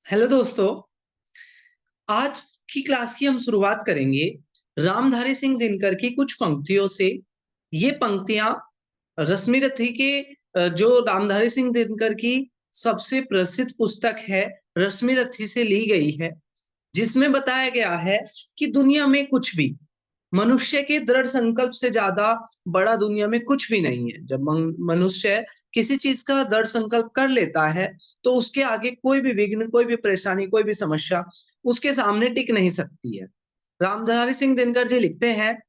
Hello दोस्तों। आज की क्लास की हम शुरुआत करेंगे रामधारी सिंह दिनकर की कुछ पंक्तियों से। ये पंक्तियां रश्मिरथी के जो रामधारी सिंह दिनकर की सबसे प्रसिद्ध पुस्तक है रश्मिरथी से ली गई है, जिसमें बताया गया है कि दुनिया में कुछ भी मनुष्य के दृढ़ संकल्प से ज्यादा बड़ा दुनिया में कुछ भी नहीं है। जब मनुष्य किसी चीज का दृढ़ संकल्प कर लेता है तो उसके आगे कोई भी विघ्न, कोई भी परेशानी, कोई भी समस्या उसके सामने टिक नहीं सकती है। रामधारी सिंह दिनकर जी लिखते हैं,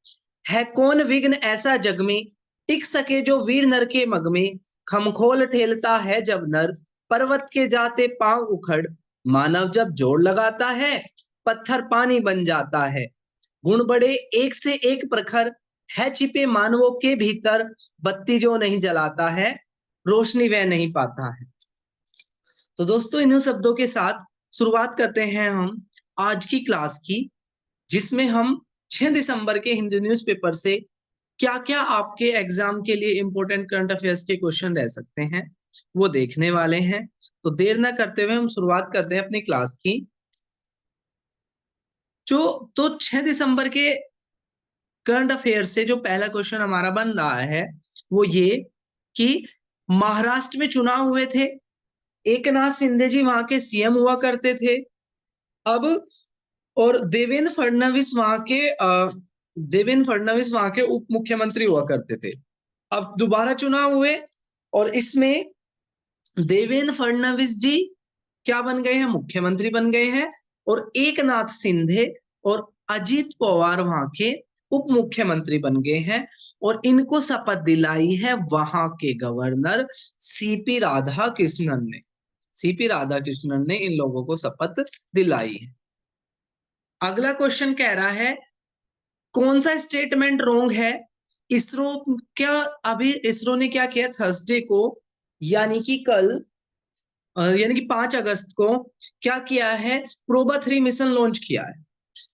है कौन विघ्न ऐसा जग में, टिक सके जो वीर नर के मग में, खमखोल ठेलता है जब नर, पर्वत के जाते पांव उखड़, मानव जब जोड़ लगाता है पत्थर पानी बन जाता है। गुण बड़े एक से एक प्रखर, है छिपे मानवों के भीतर, बत्ती जो नहीं जलाता है रोशनी वह नहीं पाता है। तो दोस्तों, इन शब्दों के साथ शुरुआत करते हैं हम आज की क्लास की, जिसमें हम 6 दिसंबर के हिंदू न्यूज़पेपर से क्या क्या आपके एग्जाम के लिए इंपॉर्टेंट करंट अफेयर्स के क्वेश्चन रह सकते हैं वो देखने वाले हैं। तो देर ना करते हुए हम शुरुआत करते हैं अपनी क्लास की। जो 6 दिसंबर के करंट अफेयर से जो पहला क्वेश्चन हमारा बन रहा है वो ये कि महाराष्ट्र में चुनाव हुए थे, एकनाथ शिंदे जी वहां के सीएम हुआ करते थे। अब और देवेंद्र फडणवीस वहां के उप मुख्यमंत्री हुआ करते थे। अब दोबारा चुनाव हुए और इसमें देवेंद्र फडणवीस जी क्या बन गए हैं, मुख्यमंत्री बन गए हैं। और एकनाथ शिंदे और अजीत पवार वहां के उप मुख्यमंत्री बन गए हैं। और इनको शपथ दिलाई है वहां के गवर्नर सीपी राधाकृष्णन ने। सीपी राधाकृष्णन ने इन लोगों को शपथ दिलाई है। अगला क्वेश्चन कह रहा है, कौन सा स्टेटमेंट रॉन्ग है। इसरो क्या अभी इसरो ने क्या किया थर्सडे को, यानी कि कल, यानी कि 5 अगस्त को क्या किया है, प्रोबा 3 मिशन लॉन्च किया है।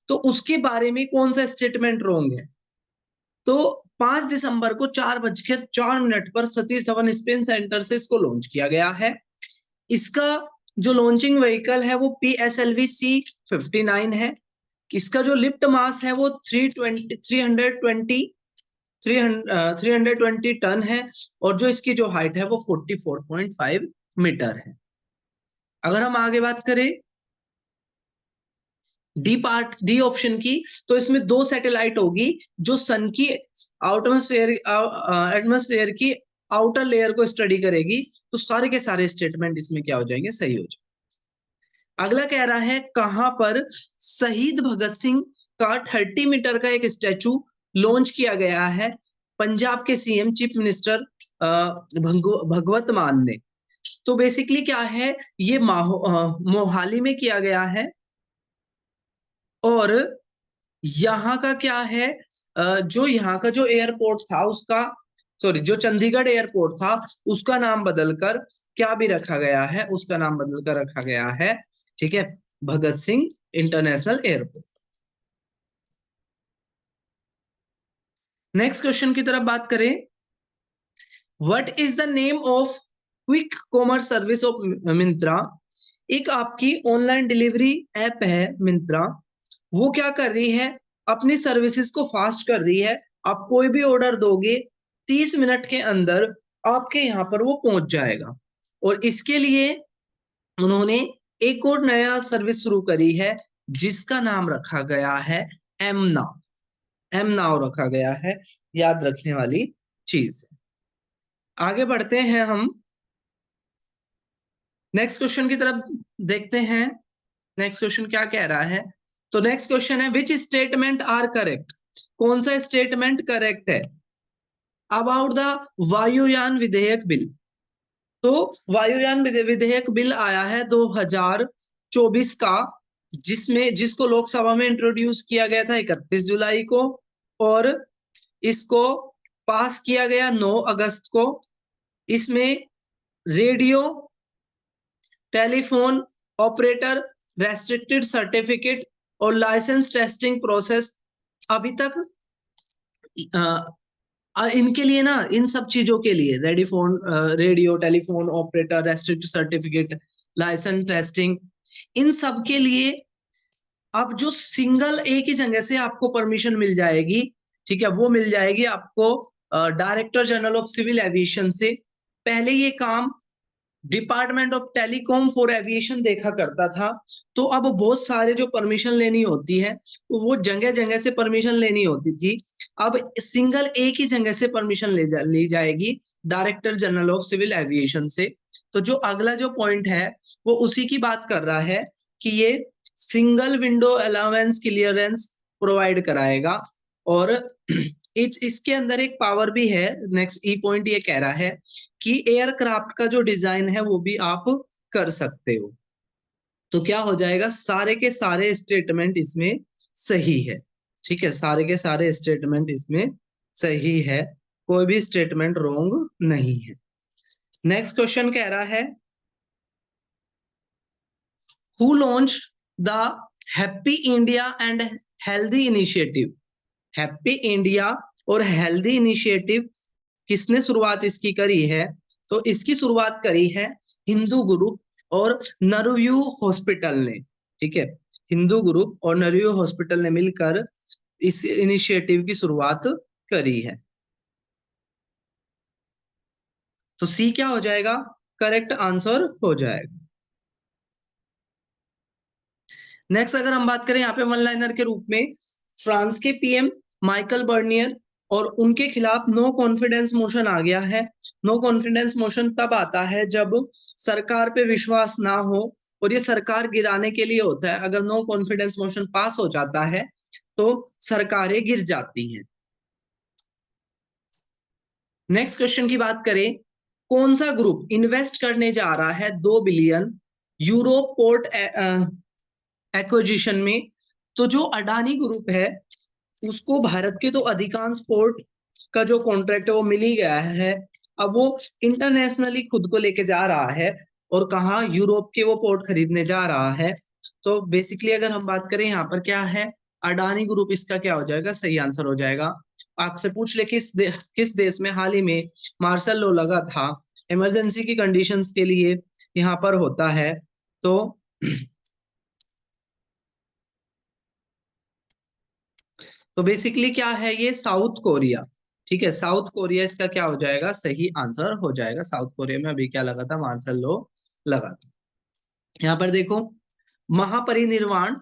तो उसके बारे में कौन सा स्टेटमेंट रॉन्ग है। तो 5 दिसंबर को 4:04 पर सतीश धवन स्पेस सेंटर से इसको लॉन्च किया गया है। इसका जो लॉन्चिंग व्हीकल है वो PSLV C-59 है। इसका जो लिफ्ट मास है वो 320 टन है। और जो इसकी जो हाइट है वो 44.5 मीटर है। अगर हम आगे बात करें डी ऑप्शन की, तो इसमें 2 सैटेलाइट होगी जो सन की एटमॉस्फेयर की आउटर लेयर को स्टडी करेगी। तो सारे के सारे स्टेटमेंट इसमें क्या हो जाएंगे, सही हो जाएंगे। अगला कह रहा है, कहां पर शहीद भगत सिंह का 30 मीटर का एक स्टैचू लॉन्च किया गया है। पंजाब के सीएम चीफ मिनिस्टर भगवत मान ने। तो बेसिकली क्या है, ये मोहाली में किया गया है। और यहाँ का क्या है, जो यहाँ का जो एयरपोर्ट था उसका, सॉरी, जो चंडीगढ़ एयरपोर्ट था उसका नाम बदलकर क्या भी रखा गया है, उसका नाम बदलकर रखा गया है, ठीक है, Bhagat Singh international airport. Next question की तरफ बात करें, what is the name of quick commerce service of Myntra. एक आपकी ऑनलाइन डिलीवरी ऐप है मिंत्रा। वो क्या कर रही है, अपनी सर्विसेज को फास्ट कर रही है। आप कोई भी ऑर्डर दोगे 30 मिनट के अंदर आपके यहाँ पर वो पहुंच जाएगा। और इसके लिए उन्होंने एक और नया सर्विस शुरू करी है जिसका नाम रखा गया है एम नाउ। एम नाउ रखा गया है, याद रखने वाली चीज। आगे बढ़ते हैं हम नेक्स्ट क्वेश्चन की तरफ, देखते हैं नेक्स्ट क्वेश्चन क्या कह रहा है। तो नेक्स्ट क्वेश्चन है, विच स्टेटमेंट आर करेक्ट। कौन सा स्टेटमेंट करेक्ट है अबाउट द वायुयान विधेयक बिल। तो वायुयान विधेयक बिल आया है 2024 का, जिसको लोकसभा में इंट्रोड्यूस किया गया था 31 जुलाई को। और इसको पास किया गया 9 अगस्त को। इसमें radio telephone operator restricted certificate और लाइसेंस टेस्टिंग प्रोसेस अभी तक इनके लिए ना, इन सब चीजों के लिए radio telephone operator restricted certificate licence testing, इन सब के लिए अब जो सिंगल एक ही जगह से आपको परमिशन मिल जाएगी, ठीक है, वो मिल जाएगी आपको director general of civil aviation से। पहले ये काम department of telecom for aviation देखा करता था। तो अब बहुत सारे जो परमिशन लेनी होती है तो वो जगह जगह से परमिशन लेनी होती थी। अब सिंगल एक ही जगह से परमिशन ली जाएगी director general of civil aviation से। तो जो अगला जो पॉइंट है वो उसी की बात कर रहा है कि ये single window allowance clearance provide कराएगा। और इसके अंदर एक पावर भी है। नेक्स्ट ई पॉइंट ये कह रहा है कि एयरक्राफ्ट का जो डिजाइन है वो भी आप कर सकते हो। तो क्या हो जाएगा, सारे के सारे स्टेटमेंट इसमें सही है। ठीक है, सारे के सारे स्टेटमेंट इसमें सही है, कोई भी स्टेटमेंट रॉन्ग नहीं है। नेक्स्ट क्वेश्चन कह रहा है who launch the happy India and healthy initiative. Happy India और हेल्दी इनिशिएटिव किसने शुरुआत इसकी करी है? तो इसकी शुरुआत करी है हिंदू ग्रुप और नरव्यू हॉस्पिटल ने। ठीक है, हिंदू ग्रुप और नरव्यू हॉस्पिटल ने मिलकर इस इनिशिएटिव की शुरुआत करी है। तो सी क्या हो जाएगा, करेक्ट आंसर हो जाएगा। नेक्स्ट अगर हम बात करें यहाँ पे वन लाइनर के रूप में, फ्रांस के पीएम माइकल बर्नियर और उनके खिलाफ नो कॉन्फिडेंस मोशन आ गया है। नो कॉन्फिडेंस मोशन तब आता है जब सरकार पे विश्वास ना हो और ये सरकार गिराने के लिए होता है। अगर नो कॉन्फिडेंस मोशन पास हो जाता है तो सरकारें गिर जाती हैं। नेक्स्ट क्वेश्चन की बात करें, कौन सा ग्रुप इन्वेस्ट करने जा रहा है 2 बिलियन यूरोप पोर्ट एक्विजिशन में? तो जो अडानी ग्रुप है उसको भारत के तो अधिकांश पोर्ट का जो कॉन्ट्रैक्ट है वो मिल ही गया है। अब वो इंटरनेशनली खुद को लेके जा रहा है और कहा यूरोप के वो पोर्ट खरीदने जा रहा है। तो बेसिकली अगर हम बात करें यहाँ पर क्या है, अडानी ग्रुप इसका क्या हो जाएगा, सही आंसर हो जाएगा। आपसे पूछ ले किस देश में हाल ही में मार्शल लॉ लगा था, इमरजेंसी की कंडीशंस के लिए यहाँ पर होता है। तो बेसिकली क्या है, ये साउथ कोरिया। ठीक है, साउथ कोरिया इसका क्या हो जाएगा, सही आंसर हो जाएगा। साउथ कोरिया में अभी क्या लगा था, मार्शल लॉ लगा था। यहाँ पर देखो महापरिनिर्वाण,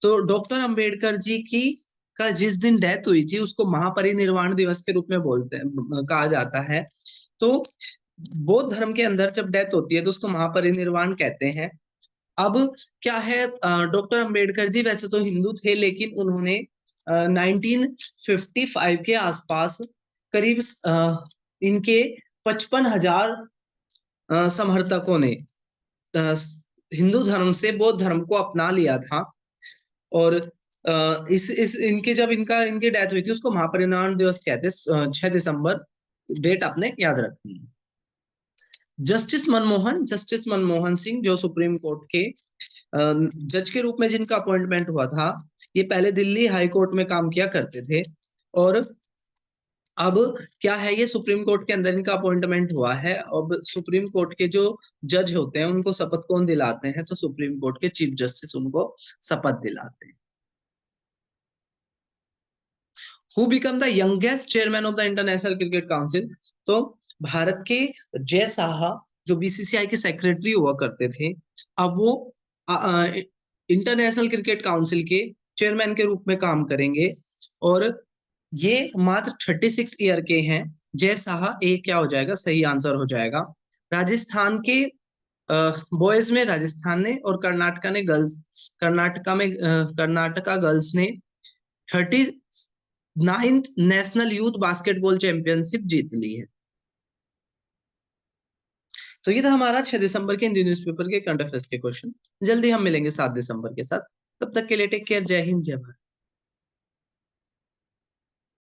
तो डॉक्टर अंबेडकर जी की का जिस दिन डेथ हुई थी उसको महापरिनिर्वाण दिवस के रूप में बोलते हैं, कहा जाता है। तो बौद्ध धर्म के अंदर जब डेथ होती है तो उसको महापरिनिर्वाण कहते हैं। अब क्या है, डॉक्टर अंबेडकर जी वैसे तो हिंदू थे लेकिन उन्होंने 1955 के आसपास करीब इनके 55,000 समर्थकों ने अ, हिंदू धर्म से बौद्ध धर्म को अपना लिया था। और इस इनके जब इनकी डेथ हुई थी उसको महापरिनिर्वाण दिवस कहते हैं। 6 दिसंबर डेट आपने याद रखनी है। जस्टिस मनमोहन सिंह जो सुप्रीम कोर्ट के जज के रूप में जिनका अपॉइंटमेंट हुआ था, ये पहले दिल्ली हाई कोर्ट में काम किया करते थे। और अब क्या है, ये सुप्रीम कोर्ट के अंदर इनका अपॉइंटमेंट हुआ है। अब सुप्रीम कोर्ट के जो जज होते हैं उनको शपथ कौन दिलाते हैं, तो सुप्रीम कोर्ट के चीफ जस्टिस उनको शपथ दिलाते हैं। Who become the youngest chairman of the international cricket council? तो भारत के जय साहा जो बीसीसीआई के सेक्रेटरी हुआ करते थे, अब वो इंटरनेशनल क्रिकेट काउंसिल के चेयरमैन के रूप में काम करेंगे। और ये मात्र 36 ईयर के हैं। जय साहा ए क्या हो जाएगा, सही आंसर हो जाएगा। राजस्थान के बॉयज में राजस्थान ने और कर्नाटका ने गर्ल्स, कर्नाटका गर्ल्स ने 39th national youth basketball championship जीत ली है। तो ये था हमारा 6 दिसंबर के हिंदी न्यूज़पेपर के करंट अफेयर्स के क्वेश्चन। जल्दी हम मिलेंगे 7 दिसंबर के साथ। तब तक के लिए टेक केयर, जय हिंद जय भारत।